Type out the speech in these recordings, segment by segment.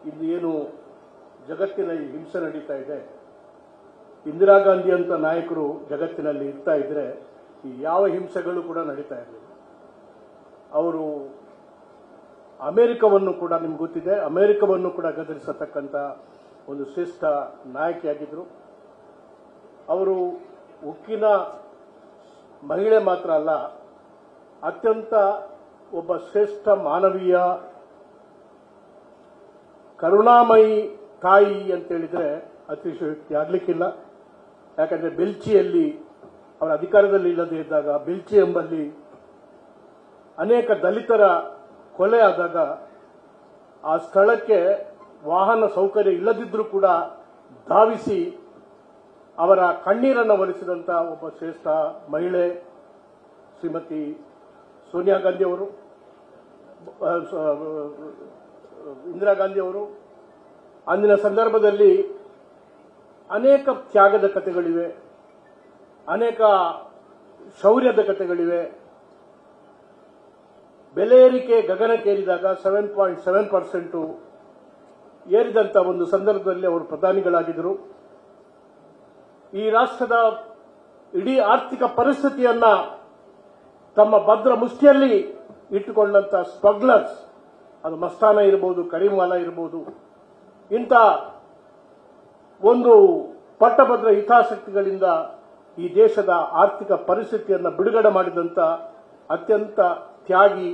ಇದು ಏನು ಜಗತ್ತಿನಲ್ಲಿ ಹಿಂಸೆ ನಡೀತಾ ಇದೆ, ಇಂದಿರಾ ಗಾಂಧಿ ಅಂತ ನಾಯಕರು ಜಗತ್ತಿನಲ್ಲಿ ಇರ್ತಾ ಇದ್ರೆ ಈ ಯಾವ ಹಿಂಸೆಗಳು ಕೂಡ ನಡೀತಾ ಇರಲಿಲ್ಲ. ಅವರು ಅಮೆರಿಕವನ್ನು ಕೂಡ ನಿಮ್ಗೆ ಗೊತ್ತಿದೆ, ಅಮೆರಿಕವನ್ನು ಕೂಡ ಗದರಿಸತಕ್ಕಂಥ ಒಂದು ಶ್ರೇಷ್ಠ ನಾಯಕಿಯಾಗಿದ್ದರು. ಅವರು ಉಕ್ಕಿನ ಮಹಿಳೆ ಮಾತ್ರ ಅಲ್ಲ, ಅತ್ಯಂತ ಒಬ್ಬ ಶ್ರೇಷ್ಠ ಮಾನವೀಯ ಕರುಣಾಮಯಿ ತಾಯಿ ಅಂತೇಳಿದ್ರೆ ಅತಿಶಯೋಕ್ತಿ ಆಗಲಿಕ್ಕಿಲ್ಲ. ಯಾಕಂದ್ರೆ ಬೆಲ್ಚಿಯಲ್ಲಿ ಅವರ ಅಧಿಕಾರದಲ್ಲಿ ಇಲ್ಲದೆ ಇದ್ದಾಗ ಬೆಲ್ಚಿ ಎಂಬಲ್ಲಿ ಅನೇಕ ದಲಿತರ ಕೊಲೆ ಆದಾಗ ಆ ಸ್ಥಳಕ್ಕೆ ವಾಹನ ಸೌಕರ್ಯ ಇಲ್ಲದಿದ್ರೂ ಕೂಡ ಧಾವಿಸಿ ಅವರ ಕಣ್ಣೀರನ್ನು ಒರೆಸಿದಂಥ ಒಬ್ಬ ಶ್ರೇಷ್ಠ ಮಹಿಳೆ ಶ್ರೀಮತಿ ಸೋನಿಯಾ ಗಾಂಧಿ ಅವರು, ಇಂದಿರಾ ಗಾಂಧಿ ಅವರು. ಅಂದಿನ ಸಂದರ್ಭದಲ್ಲಿ ಅನೇಕ ತ್ಯಾಗದ ಕಥೆಗಳಿವೆ, ಅನೇಕ ಶೌರ್ಯದ ಕಥೆಗಳಿವೆ. ಬೆಲೆ ಏರಿಕೆ ಗಗನಕ್ಕೇರಿದಾಗ 7.7% ಏರಿದಂತ ಒಂದು ಸಂದರ್ಭದಲ್ಲಿ ಅವರು ಪ್ರಧಾನಿಗಳಾಗಿದ್ದರು. ಈ ರಾಷ್ಟ್ರದ ಇಡೀ ಆರ್ಥಿಕ ಪರಿಸ್ಥಿತಿಯನ್ನ ತಮ್ಮ ಭದ್ರ ಮುಷ್ಟಿಯಲ್ಲಿ ಇಟ್ಟುಕೊಂಡಂತ ಸ್ಮಗ್ಲರ್ಸ್, ಅದು ಮಸ್ತಾನ ಇರಬಹುದು, ಕರೀಂವಾಲಾ ಇರಬಹುದು, ಇಂಥ ಒಂದು ಪಟ್ಟಭದ್ರ ಹಿತಾಸಕ್ತಿಗಳಿಂದ ಈ ದೇಶದ ಆರ್ಥಿಕ ಪರಿಸ್ಥಿತಿಯನ್ನು ಬಿಡುಗಡೆ ಮಾಡಿದಂತ ಅತ್ಯಂತ ತ್ಯಾಗಿ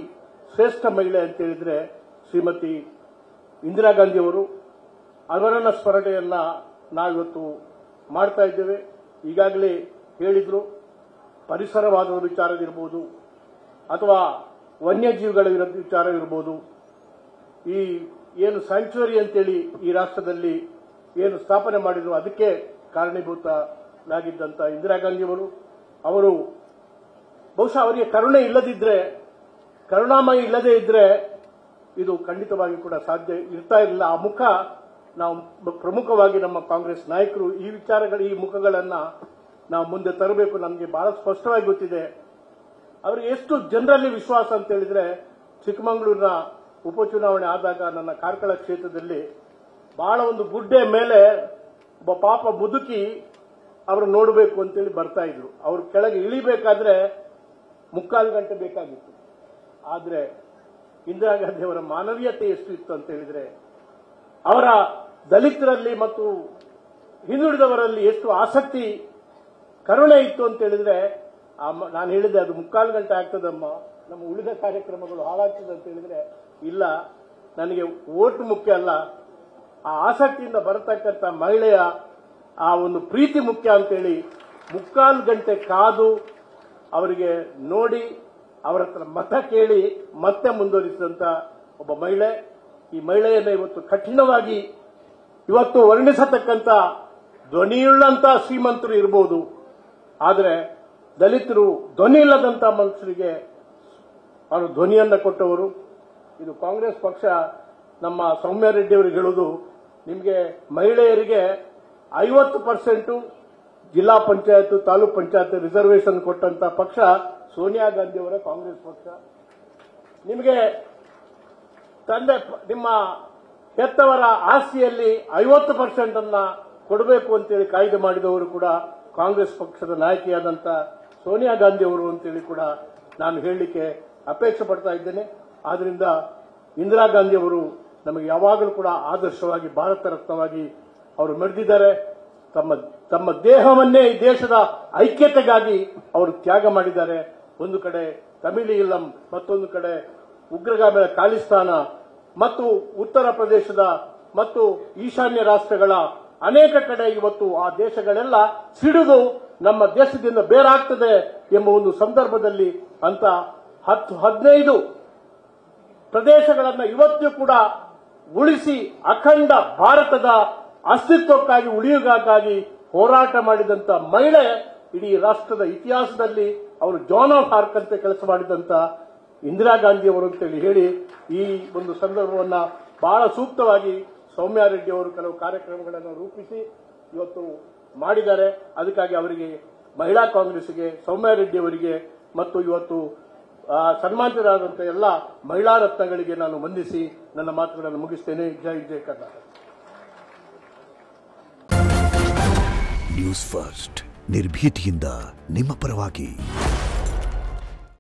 ಶ್ರೇಷ್ಠ ಮಹಿಳೆ ಅಂತ ಹೇಳಿದ್ರೆ ಶ್ರೀಮತಿ ಇಂದಿರಾ ಗಾಂಧಿ ಅವರು. ಅವರನ್ನ ಸ್ಮರಣೆಯನ್ನ ನಾವಿವತ್ತು ಮಾಡ್ತಾ ಇದ್ದೇವೆ. ಈಗಾಗಲೇ ಹೇಳಿದ್ರು, ಪರಿಸರವಾದ ವಿಚಾರವಿರಬಹುದು ಅಥವಾ ವನ್ಯಜೀವಿಗಳ ವಿಚಾರ ಇರಬಹುದು, ಈ ಏನು ಸ್ಯಾಂಕ್ಚುರಿ ಅಂತೇಳಿ ಈ ರಾಷ್ಟ್ರದಲ್ಲಿ ಏನು ಸ್ಥಾಪನೆ ಮಾಡಿದ್ರು ಅದಕ್ಕೆ ಕಾರಣೀಭೂತರಾಗಿದ್ದಂಥ ಇಂದಿರಾ ಗಾಂಧಿಯವರು. ಅವರು ಬಹುಶಃ ಅವರಿಗೆ ಕರುಣೆ ಇಲ್ಲದಿದ್ರೆ, ಕರುಣಾಮಯಿ ಇಲ್ಲದೇ ಇದ್ರೆ ಇದು ಖಂಡಿತವಾಗಿ ಕೂಡ ಸಾಧ್ಯ ಇರ್ತಾ ಇರಲಿಲ್ಲ. ಆ ಮುಖ ನಾವು ಪ್ರಮುಖವಾಗಿ ನಮ್ಮ ಕಾಂಗ್ರೆಸ್ ನಾಯಕರು ಈ ವಿಚಾರಗಳ ಈ ಮುಖಗಳನ್ನ ನಾವು ಮುಂದೆ ತರಬೇಕು. ನಮಗೆ ಬಹಳ ಸ್ಪಷ್ಟವಾಗಿ ಗೊತ್ತಿದೆ ಅವರಿಗೆ ಎಷ್ಟು ಜನರಲ್ಲಿ ವಿಶ್ವಾಸ ಅಂತ ಹೇಳಿದ್ರೆ, ಚಿಕ್ಕಮಗಳೂರಿನ ಉಪಚುನಾವಣೆ ಆದಾಗ ನನ್ನ ಕಾರ್ಕಳ ಕ್ಷೇತ್ರದಲ್ಲಿ ಬಹಳ ಒಂದು ಗುಡ್ಡೆ ಮೇಲೆ ಒಬ್ಬ ಪಾಪ ಮುದುಕಿ ಅವರು ನೋಡಬೇಕು ಅಂತೇಳಿ ಬರ್ತಾ ಇದ್ರು. ಅವರು ಕೆಳಗೆ ಇಳಿಬೇಕಾದ್ರೆ 3/4 ಗಂಟೆ ಬೇಕಾಗಿತ್ತು. ಆದರೆ ಇಂದಿರಾ ಗಾಂಧಿ ಅವರ ಮಾನವೀಯತೆ ಎಷ್ಟು ಇತ್ತು ಅಂತ ಹೇಳಿದ್ರೆ, ಅವರ ದಲಿತರಲ್ಲಿ ಮತ್ತು ಹಿಂದುಳಿದವರಲ್ಲಿ ಎಷ್ಟು ಆಸಕ್ತಿ ಕರುಣೆ ಇತ್ತು ಅಂತ ಹೇಳಿದ್ರೆ, ನಾನು ಹೇಳಿದೆ ಅದು 3/4 ಗಂಟೆ ಆಗ್ತದಮ್ಮ, ನಮ್ಮ ಉಳಿದ ಕಾರ್ಯಕ್ರಮಗಳು ಹಾಳಾಗ್ತದೆ ಅಂತ ಹೇಳಿದ್ರೆ, ಇಲ್ಲ ನನಗೆ ಓಟ್ ಮುಖ್ಯ ಅಲ್ಲ, ಆ ಆಸಕ್ತಿಯಿಂದ ಬರತಕ್ಕಂಥ ಮಹಿಳೆಯ ಆ ಒಂದು ಪ್ರೀತಿ ಮುಖ್ಯ ಅಂತೇಳಿ 3/4 ಗಂಟೆ ಕಾದು ಅವರಿಗೆ ನೋಡಿ ಅವರ ಹತ್ರ ಮತ ಕೇಳಿ ಮತ್ತೆ ಮುಂದುವರಿಸಿದಂತ ಒಬ್ಬ ಮಹಿಳೆ. ಈ ಮಹಿಳೆಯನ್ನ ಇವತ್ತು ಕಠಿಣವಾಗಿ ಇವತ್ತು ವರ್ಣಿಸತಕ್ಕಂಥ ಧ್ವನಿಯುಳ್ಳಂತ ಶ್ರೀಮಂತರು ಇರಬಹುದು, ಆದರೆ ದಲಿತರು ಧ್ವನಿ ಇಲ್ಲದಂತ ಮನುಷ್ಯರಿಗೆ ಅವರು ಧ್ವನಿಯನ್ನ ಕೊಟ್ಟವರು. ಇದು ಕಾಂಗ್ರೆಸ್ ಪಕ್ಷ ನಮ್ಮ ಸೌಮ್ಯ ರೆಡ್ಡಿ ಅವರಿಗೆ ಹೇಳುವುದು, ನಿಮಗೆ ಮಹಿಳೆಯರಿಗೆ 50% ಜಿಲ್ಲಾ ಪಂಚಾಯತ್ ತಾಲೂಕ್ ಪಂಚಾಯತ್ ರಿಸರ್ವೇಷನ್ ಕೊಟ್ಟಂತ ಪಕ್ಷ ಸೋನಿಯಾ ಗಾಂಧಿ ಅವರ ಕಾಂಗ್ರೆಸ್ ಪಕ್ಷ. ನಿಮಗೆ ನಿಮ್ಮ ಹೆತ್ತವರ ಆಸ್ತಿಯಲ್ಲಿ 50% ಅನ್ನ ಕೊಡಬೇಕು ಅಂತೇಳಿ ಕಾಯ್ದೆ ಮಾಡಿದವರು ಕೂಡ ಕಾಂಗ್ರೆಸ್ ಪಕ್ಷದ ನಾಯಕಿಯಾದಂತ ಸೋನಿಯಾ ಗಾಂಧಿ ಅವರು ಅಂತೇಳಿ ಕೂಡ ನಾನು ಹೇಳಲಿಕ್ಕೆ ಅಪೇಕ್ಷೆ ಪಡ್ತಾ ಇದ್ದೇನೆ. ಆದ್ರಿಂದ ಇಂದಿರಾ ಗಾಂಧಿ ಅವರು ನಮಗೆ ಯಾವಾಗಲೂ ಕೂಡ ಆದರ್ಶವಾಗಿ ಭಾರತ ರತ್ನವಾಗಿ ಅವರು ಮೆರೆದಿದ್ದಾರೆ. ತಮ್ಮ ದೇಹವನ್ನೇ ಈ ದೇಶದ ಐಕ್ಯತೆಗಾಗಿ ಅವರು ತ್ಯಾಗ ಮಾಡಿದ್ದಾರೆ. ಒಂದು ಕಡೆ ತಮಿಳಿಯಂ, ಮತ್ತೊಂದು ಕಡೆ ಉಗ್ರಗಾಮಿಗಳ ಖಾಲಿಸ್ತಾನ ಮತ್ತು ಉತ್ತರ ಪ್ರದೇಶದ ಮತ್ತು ಈಶಾನ್ಯ ರಾಷ್ಟ್ರಗಳ ಅನೇಕ ಕಡೆ ಇವತ್ತು ಆ ದೇಶಗಳೆಲ್ಲ ಸಿಡಿದು ನಮ್ಮ ದೇಶದಿಂದ ಬೇರಾಗ್ತದೆ ಎಂಬ ಒಂದು ಸಂದರ್ಭದಲ್ಲಿ ಅಂತ 10-15 ಪ್ರದೇಶಗಳನ್ನು ಇವತ್ತು ಕೂಡ ಉಳಿಸಿ ಅಖಂಡ ಭಾರತದ ಅಸ್ತಿತ್ವಕ್ಕಾಗಿ ಉಳಿಯುವುದಕ್ಕಾಗಿ ಹೋರಾಟ ಮಾಡಿದಂತ ಮಹಿಳೆ ಇಡೀ ರಾಷ್ಟ್ರದ ಇತಿಹಾಸದಲ್ಲಿ ಅವರು ಜಾನ್ ಆಫ್ ಆರ್ಕ್ ಅಂತ ಕೆಲಸ ಮಾಡಿದಂತ ಇಂದಿರಾ ಗಾಂಧಿ ಅವರು ಅಂತೇಳಿ ಹೇಳಿ ಈ ಒಂದು ಸಂದರ್ಭವನ್ನ ಬಹಳ ಸೂಕ್ತವಾಗಿ ಸೌಮ್ಯ ರೆಡ್ಡಿ ಅವರು ಕೆಲವು ಕಾರ್ಯಕ್ರಮಗಳನ್ನು ರೂಪಿಸಿ ಇವತ್ತು ಮಾಡಿದ್ದಾರೆ. ಅದಕ್ಕಾಗಿ ಅವರಿಗೆ ಮಹಿಳಾ ಕಾಂಗ್ರೆಸ್ಗೆ ಸೌಮ್ಯ ರೆಡ್ಡಿ ಅವರಿಗೆ ಮತ್ತು ಇವತ್ತು ಸನ್ಮಾನಿತರಾದಂಥ ಎಲ್ಲ ಮಹಿಳಾ ರತ್ನಗಳಿಗೆ ನಾನು ವಂದಿಸಿ ನನ್ನ ಮಾತುಗಳನ್ನು ಮುಗಿಸ್ತೇನೆ. ಜೈ ಜೈ ಕರ್ನಾಟಕ. ನ್ಯೂಸ್ ಫಸ್ಟ್ ನಿರ್ಭೀತಿಯಿಂದ ನಿಮ್ಮ ಪರವಾಗಿ.